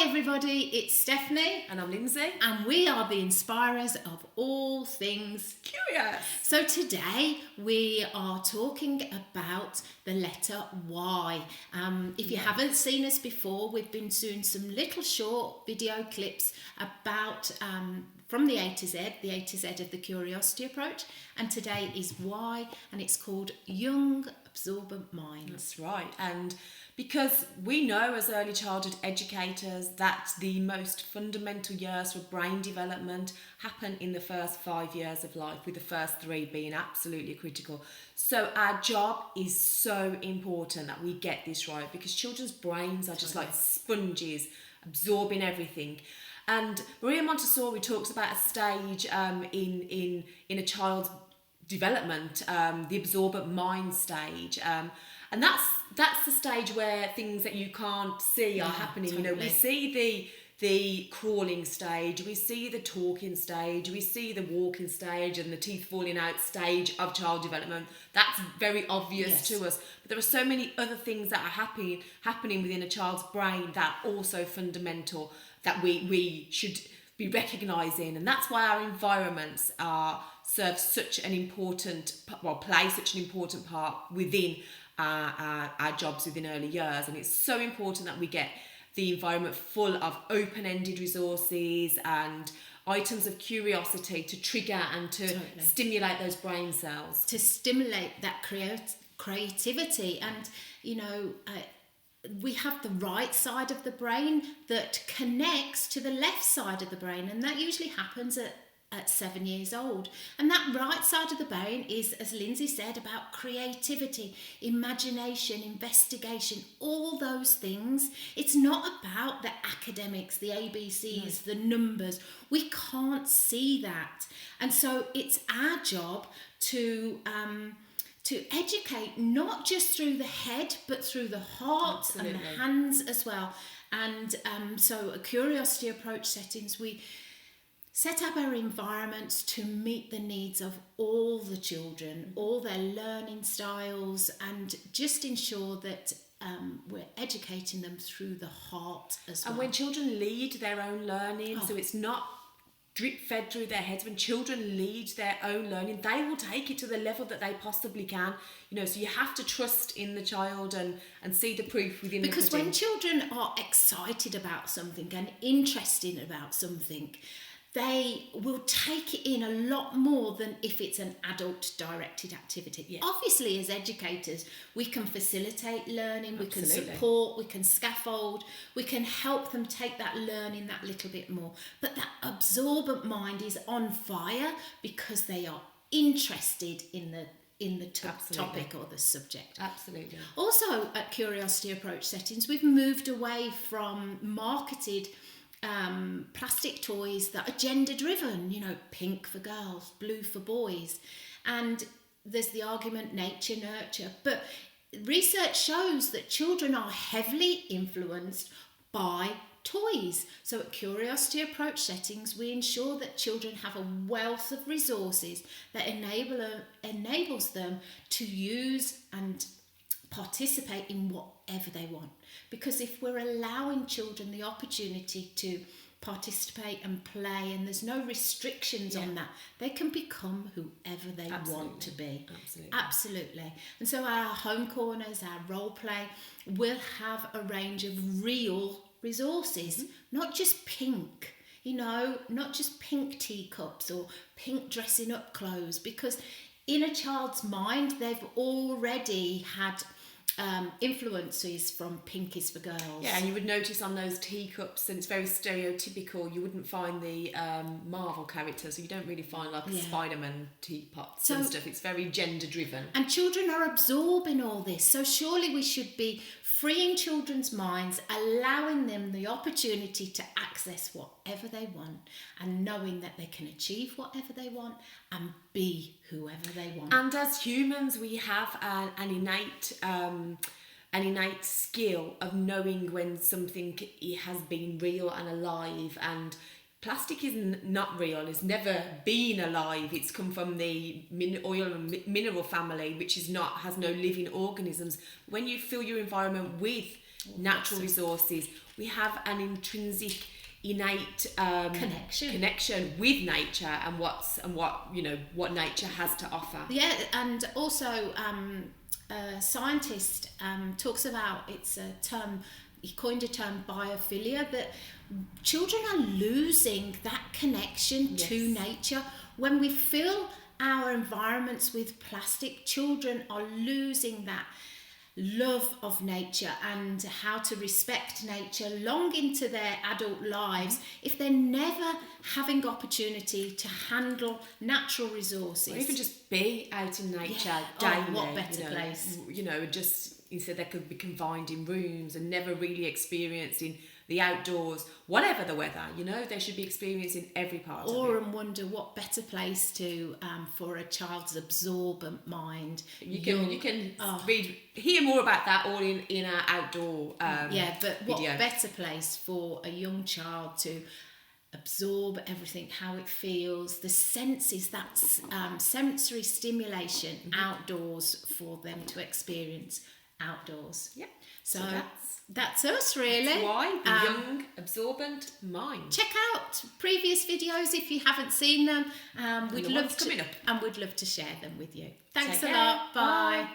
Hi everybody, it's Stephanie And I'm Lindsay. and we are the inspirers of all things Curious. So today we are talking about the letter Y. If you haven't seen us before, we've been doing some little short video clips about from the A to Z, the A to Z of the curiosity approach. And today is Y, and it's called Young Absorbent Minds. That's right. And because we know as early childhood educators that the most fundamental years for brain development happen in the first 5 years of life, with the first 3 being absolutely critical. So our job is so important that we get this right, because children's brains are just like sponges, absorbing everything. And Maria Montessori talks about a stage in a child's development, the absorbent mind stage, and that's the stage where things that you can't see are happening. Totally. You know, we see the crawling stage, we see the talking stage, we see the walking stage and the teeth falling out stage of child development. That's very obvious to us. But there are so many other things that are happening within a child's brain that are also fundamental, that we should be recognising. And that's why our environments play such an important part within our jobs within early years. And it's so important that we get the environment full of open-ended resources and items of curiosity to trigger and to stimulate those brain cells. To stimulate that creativity. And, you know, we have the right side of the brain that connects to the left side of the brain, and that usually happens at 7 years old. And that right side of the brain is, as Lindsay said, about creativity, imagination, investigation, all those things. It's not about the academics, the ABCs, the numbers. We can't see that. And so it's our job to educate, not just through the head, but through the heart and the hands as well. And so at Curiosity Approach settings, we set up our environments to meet the needs of all the children, all their learning styles, and just ensure that we're educating them through the heart as well. And when children lead their own learning, so it's not drip-fed through their heads. When children lead their own learning, they will take it to the level that they possibly can. You know, so you have to trust in the child and see the proof within the pudding. Because when children are excited about something and interested about something, they will take it in a lot more than if it's an adult-directed activity. Yeah. Obviously, as educators, we can facilitate learning, we can Absolutely. support, we can scaffold, we can help them take that learning that little bit more. But that absorbent mind is on fire because they are interested in the topic or the subject. Absolutely. Also, at Curiosity Approach settings, we've moved away from marketed plastic toys that are gender driven, you know, pink for girls, blue for boys. And there's the argument nature, nurture. But research shows that children are heavily influenced by toys. So at Curiosity Approach settings, we ensure that children have a wealth of resources that enables them to use and participate in whatever they want. Because if we're allowing children the opportunity to participate and play, and there's no restrictions on that, they can become whoever they want to be. Absolutely. And so our home corners, our role play, will have a range of real resources, not just pink, you know, not just pink teacups or pink dressing up clothes, because in a child's mind, they've already had influences from pink is for girls. Yeah, and you would notice on those teacups, and it's very stereotypical, you wouldn't find the Marvel characters, so you don't really find like Spider-Man teapots and stuff. It's very gender driven. And children are absorbing all this, so surely we should be freeing children's minds, allowing them the opportunity to access whatever they want, and knowing that they can achieve whatever they want and be whoever they want. And as humans, we have an innate skill of knowing when something has been real and alive, and plastic is not real. It's never been alive. It's come from the oil and mineral family, which has no living organisms. When you fill your environment with natural resources, we have an intrinsic, innate connection with nature and what nature has to offer. Yeah, and also a scientist talks about, it's a term, he coined a term, biophilia, that children are losing that connection to nature. When we fill our environments with plastic, children are losing that love of nature and how to respect nature long into their adult lives if they're never having opportunity to handle natural resources. Or even just be out in nature daily. Oh, what better place. Just instead they could be confined in rooms and never really experiencing the outdoors, whatever the weather, they should be experiencing every part of it. And wonder what better place to for a child's absorbent mind. You can hear more about that all in our outdoor but what video. Better place for a young child to absorb everything, how it feels, the senses, that sensory stimulation outdoors for them to experience outdoors. Yeah. So that's us, really. That's why the young absorbent mind. Check out previous videos if you haven't seen them. We'd love to share them with you. Thanks a lot. Bye.